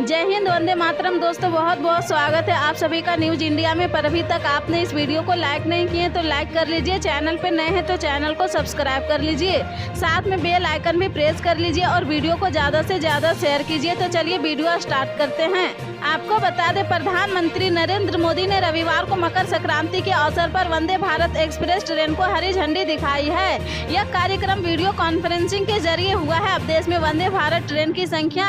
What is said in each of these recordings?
जय हिंद, वंदे मातरम। दोस्तों बहुत बहुत स्वागत है आप सभी का न्यूज इंडिया में। पर अभी तक आपने इस वीडियो को लाइक नहीं किए तो लाइक कर लीजिए, चैनल पे नए हैं तो चैनल को सब्सक्राइब कर लीजिए, साथ में बेल आइकन भी प्रेस कर लीजिए और वीडियो को ज़्यादा से ज़्यादा शेयर कीजिए। तो चलिए वीडियो स्टार्ट करते हैं। आपको बता दें, प्रधानमंत्री नरेंद्र मोदी ने रविवार को मकर संक्रांति के अवसर पर वंदे भारत एक्सप्रेस ट्रेन को हरी झंडी दिखाई है। यह कार्यक्रम वीडियो कॉन्फ्रेंसिंग के जरिए हुआ है। अब देश में वंदे भारत ट्रेन की संख्या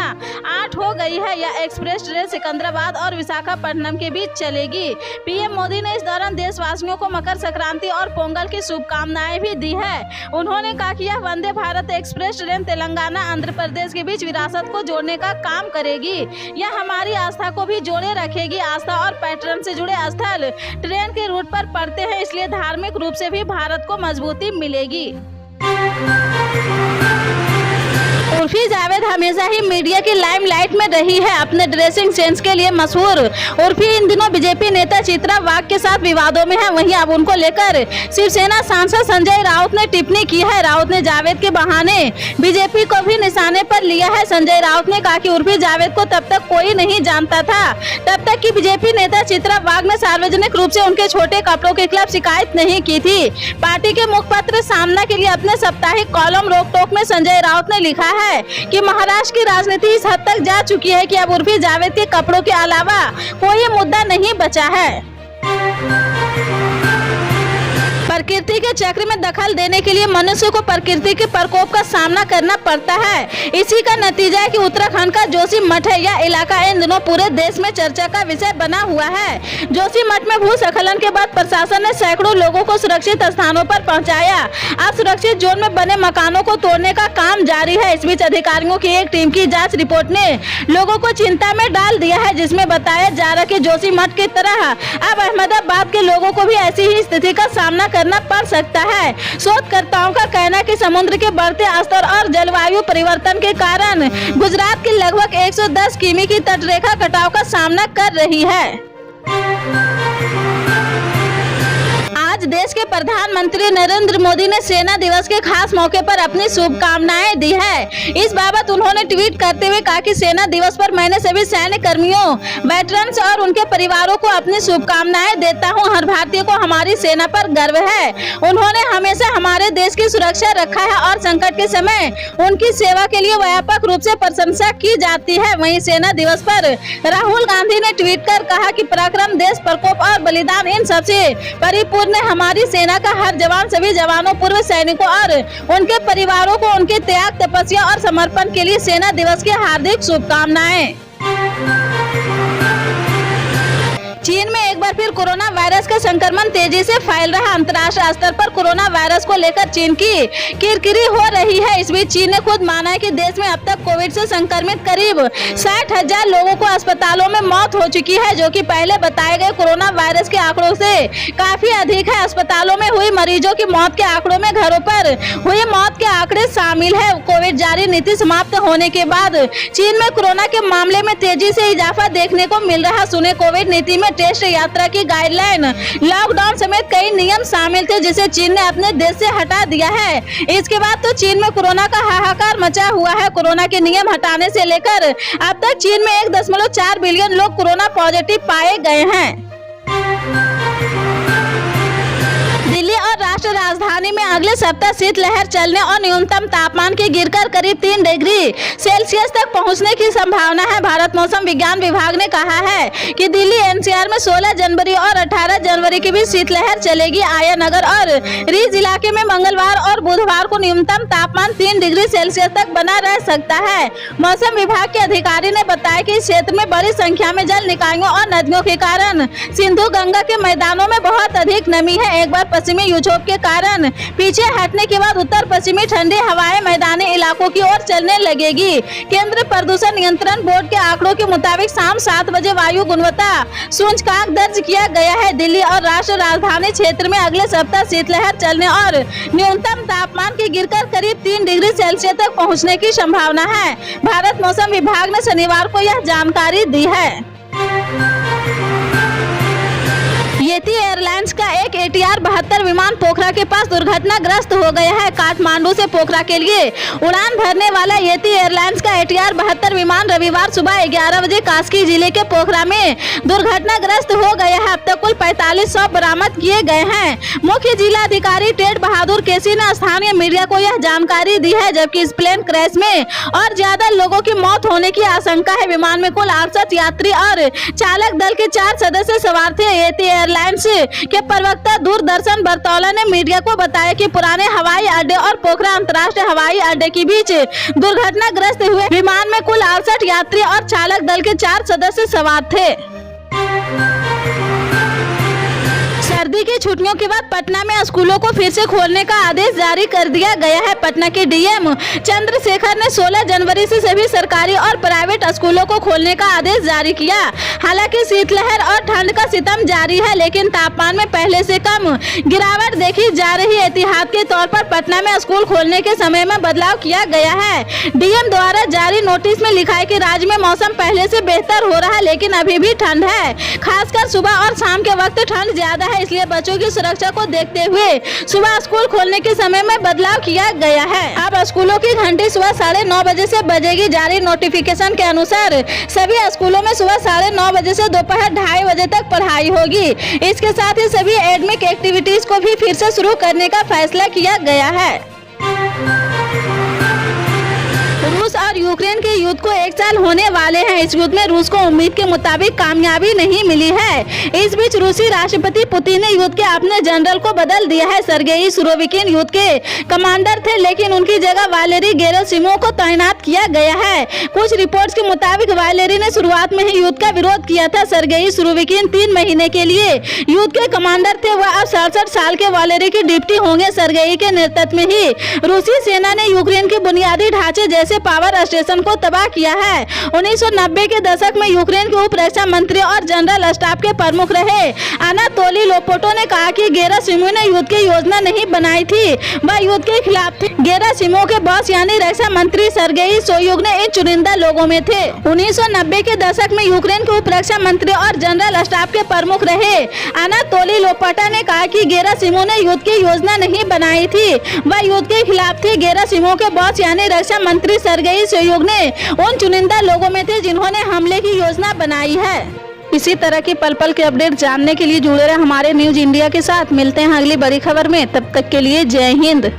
8 हो गई है। यह एक्सप्रेस ट्रेन सिकंदराबाद और विशाखापट्टनम के बीच चलेगी। पीएम मोदी ने इस दौरान देशवासियों को मकर संक्रांति और पोंगल की शुभकामनाएं भी दी है। उन्होंने कहा कि यह वंदे भारत एक्सप्रेस ट्रेन तेलंगाना आंध्र प्रदेश के बीच विरासत को जोड़ने का काम करेगी। यह हमारी आस्था को भी जोड़े रखेगी। आस्था और पर्यटन से जुड़े स्थल ट्रेन के रूट पर पड़ते हैं, इसलिए धार्मिक रूप से भी भारत को मजबूती मिलेगी। उर्फी जावेद हमेशा ही मीडिया की लाइमलाइट में रही है। अपने ड्रेसिंग सेंस के लिए मशहूर उर्फी इन दिनों बीजेपी नेता चित्रा वाघ के साथ विवादों में है। वहीं अब उनको लेकर शिवसेना सांसद संजय राउत ने टिप्पणी की है। राउत ने जावेद के बहाने बीजेपी को भी निशाने पर लिया है। संजय राउत ने कहा कि उर्फी जावेद को तब तक कोई नहीं जानता था तब तक कि बीजेपी नेता चित्रा वाघ ने सार्वजनिक रूप से उनके छोटे कपड़ों के खिलाफ शिकायत नहीं की थी। पार्टी के मुखपत्र सामना के लिए अपने साप्ताहिक कॉलम रोक टोक में संजय राउत ने लिखा है कि महाराष्ट्र की राजनीति इस हद तक जा चुकी है कि अब उर्फी जावेद के कपड़ों के अलावा कोई मुद्दा नहीं बचा है। प्रकृति के चक्र में दखल देने के लिए मनुष्य को प्रकृति के प्रकोप का सामना करना पड़ता है। इसी का नतीजा है कि उत्तराखंड का जोशी मठ है। यह इलाका इन दिनों पूरे देश में चर्चा का विषय बना हुआ है। जोशी मठ में भूस्खलन के बाद प्रशासन ने सैकड़ों लोगों को सुरक्षित स्थानों पर पहुंचाया। अब सुरक्षित जोन में बने मकानों को तोड़ने का काम जारी है। इस बीच अधिकारियों की एक टीम की जाँच रिपोर्ट ने लोगों को चिंता में डाल दिया है, जिसमें बताया जा रहा है कि जोशी मठ की तरह अब अहमदाबाद के लोगों को भी ऐसी ही स्थिति का सामना करना पड़ सकता है। शोधकर्ताओं का कहना है कि समुद्र के बढ़ते स्तर और जलवायु परिवर्तन के कारण गुजरात की लगभग 110 किमी की तटरेखा कटाव का सामना कर रही है। आज देश के प्रधानमंत्री नरेंद्र मोदी ने सेना दिवस के खास मौके पर अपनी शुभकामनाएं दी है। इस बाबत उन्होंने ट्वीट करते हुए कहा कि सेना दिवस पर मैंने सभी सैन्य कर्मियों, वेटरन्स और उनके परिवारों को अपनी शुभकामनाएं देता हूं। हर भारतीय को हमारी सेना पर गर्व है। उन्होंने हमेशा हमारे देश की सुरक्षा रखा है और संकट के समय उनकी सेवा के लिए व्यापक रूप से प्रशंसा की जाती है। वहीं सेना दिवस पर राहुल गांधी ने ट्वीट कर कहा कि पराक्रम, देश, प्रकोप और बलिदान, इन सबसे परिपूर्ण हमारी सेना का हर जवान, सभी जवानों, पूर्व सैनिकों और उनके परिवारों को उनके त्याग, तपस्या और समर्पण के लिए सेना दिवस की हार्दिक शुभकामनाएं। चीन में एक बार फिर कोरोना वायरस का संक्रमण तेजी से फैल रहा। अंतर्राष्ट्रीय स्तर पर कोरोना वायरस को लेकर चीन की किरकिरी हो रही है। इस बीच चीन ने खुद माना है कि देश में अब तक कोविड से संक्रमित करीब 60,000 लोगों को अस्पतालों में मौत हो चुकी है, जो कि पहले बताए गए कोरोना वायरस के आंकड़ों से काफी अधिक है। अस्पतालों में हुई मरीजों की मौत के आंकड़ों में घरों पर हुई मौत के आंकड़े शामिल है। कोविड जारी नीति समाप्त होने के बाद चीन में कोरोना के मामले में तेजी से इजाफा देखने को मिल रहा। सुने, कोविड नीति में टेस्ट, यात्रा की गाइडलाइन, लॉकडाउन समेत कई नियम शामिल थे, जिसे चीन ने अपने देश से हटा दिया है। इसके बाद तो चीन में कोरोना का हाहाकार मचा हुआ है। कोरोना के नियम हटाने से लेकर अब तक चीन में 1.4 बिलियन लोग कोरोना पॉजिटिव पाए गए हैं। दिल्ली और राष्ट्र राजधानी में अगले सप्ताह शीतलहर चलने और न्यूनतम तापमान के गिरकर करीब 3 डिग्री सेल्सियस तक पहुंचने की संभावना है। भारत मौसम विज्ञान विभाग ने कहा है कि दिल्ली एनसीआर में 16 जनवरी और 18 जनवरी के बीच शीतलहर चलेगी। आया नगर और रीज इलाके में मंगलवार और बुधवार को न्यूनतम तापमान 3 डिग्री सेल्सियस तक बना रह सकता है। मौसम विभाग के अधिकारी ने बताया कि इस क्षेत्र में बड़ी संख्या में जल निकायों और नदियों के कारण सिंधु गंगा के मैदानों में बहुत अधिक नमी है। एक बार पश्चिमी विक्षोभ के कारण पीछे हटने के बाद उत्तर पश्चिमी ठंडी हवाएं मैदानी इलाकों की ओर चलने लगेगी। केंद्रीय प्रदूषण नियंत्रण बोर्ड के आंकड़ों के मुताबिक शाम 7 बजे वायु गुणवत्ता सूचकांक दर्ज किया गया है। दिल्ली और राष्ट्रीय राजधानी क्षेत्र में अगले सप्ताह शीतलहर चलने और न्यूनतम तापमान के गिरकर करीब 3 डिग्री सेल्सियस तक पहुँचने की संभावना है। भारत मौसम विभाग ने शनिवार को यह जानकारी दी है। येती एयरलाइंस का एक ATR-72 विमान पोखरा के पास दुर्घटनाग्रस्त हो गया है। काठमांडू से पोखरा के लिए उड़ान भरने वाला येती एयरलाइंस का ATR-72 विमान रविवार सुबह 11 बजे कास्की जिले के पोखरा में दुर्घटनाग्रस्त हो गया है। अब तक कुल 45 शव बरामद किए गए हैं। मुख्य जिला अधिकारी टेड बहादुर केसी ने स्थानीय मीडिया को यह जानकारी दी है, जबकि इस प्लेन क्रैश में और ज्यादा लोगों की मौत होने की आशंका है। विमान में कुल 68 यात्री और चालक दल के 4 सदस्य सवार थे। येती एयरलाइंस के प्रवक्ता दूरदर्शन बरतौला ने मीडिया को बताया कि पुराने हवाई अड्डे और पोखरा अंतर्राष्ट्रीय हवाई अड्डे के बीच दुर्घटनाग्रस्त हुए विमान में कुल 68 यात्री और चालक दल के 4 सदस्य सवार थे। सर्दी की छुट्टियों के बाद पटना में स्कूलों को फिर से खोलने का आदेश जारी कर दिया गया है। पटना के डीएम चंद्रशेखर ने 16 जनवरी से सभी सरकारी और प्राइवेट स्कूलों को खोलने का आदेश जारी किया। हालांकि शीतलहर और ठंड का सितम जारी है, लेकिन तापमान में पहले से कम गिरावट देखी जा रही है। एहतियात के तौर पर पटना में स्कूल खोलने के समय में बदलाव किया गया है। डीएम द्वारा जारी नोटिस में लिखा है कि राज्य में मौसम पहले से बेहतर हो रहा है, लेकिन अभी भी ठंड है। खासकर सुबह और शाम के वक्त ठंड ज्यादा है, इसलिए बच्चों की सुरक्षा को देखते हुए सुबह स्कूल खोलने के समय में बदलाव किया गया है। अब स्कूलों की घंटी सुबह 9:30 बजे से बजेगी। जारी नोटिफिकेशन के अनुसार सभी स्कूलों में सुबह 9:30 बजे से दोपहर 2:30 बजे तक पढ़ाई होगी। इसके साथ ही सभी एकेडमिक एक्टिविटीज को भी फिर से शुरू करने का फैसला किया गया है। रूस और यूक्रेन के युद्ध को 1 साल होने वाले हैं। इस युद्ध में रूस को उम्मीद के मुताबिक कामयाबी नहीं मिली है। इस बीच रूसी राष्ट्रपति पुतिन ने युद्ध के अपने जनरल को बदल दिया है। सर्गेई सुरोविकिन युद्ध के कमांडर थे, लेकिन उनकी जगह वालेरी गेरासिमोव को तैनात किया गया है। कुछ रिपोर्ट्स के मुताबिक वालेरी ने शुरुआत में ही युद्ध का विरोध किया था। सर्गेई सुरोविकिन 3 महीने के लिए युद्ध के कमांडर थे। वह अब 67 साल के वालेरी की डिप्टी होंगे। सर्गेई के नेतृत्व में ही रूसी सेना ने यूक्रेन के बुनियादी ढांचे जैसे पावर स्टेशन को तबाह किया है। 1990 के दशक में यूक्रेन के उप रक्षा मंत्री और जनरल स्टाफ के प्रमुख रहे अनातोली लोपोटो ने कहा कि गेरासिमोव ने युद्ध की योजना नहीं बनाई थी, वह युद्ध के खिलाफ थी। गेरासिमोव के बॉस यानी रक्षा मंत्री सर्गेई सोयुग ने इन चुनिंदा लोगों में थे। 1990 के दशक में यूक्रेन के उप रक्षा मंत्री और जनरल स्टाफ के प्रमुख रहे अनातोली लोपोटो ने कहा कि गेरासिमोव ने युद्ध की योजना नहीं बनाई थी, वह युद्ध के खिलाफ थी। गेरासिमोव के बॉस यानी रक्षा मंत्री सर्गेई सोयुग ने उन चुनिंदा लोगों में थे जिन्होंने हमले की योजना बनाई है। इसी तरह की पल पल के अपडेट जानने के लिए जुड़े रहे हमारे न्यूज इंडिया के साथ। मिलते हैं अगली बड़ी खबर में, तब तक के लिए जय हिंद।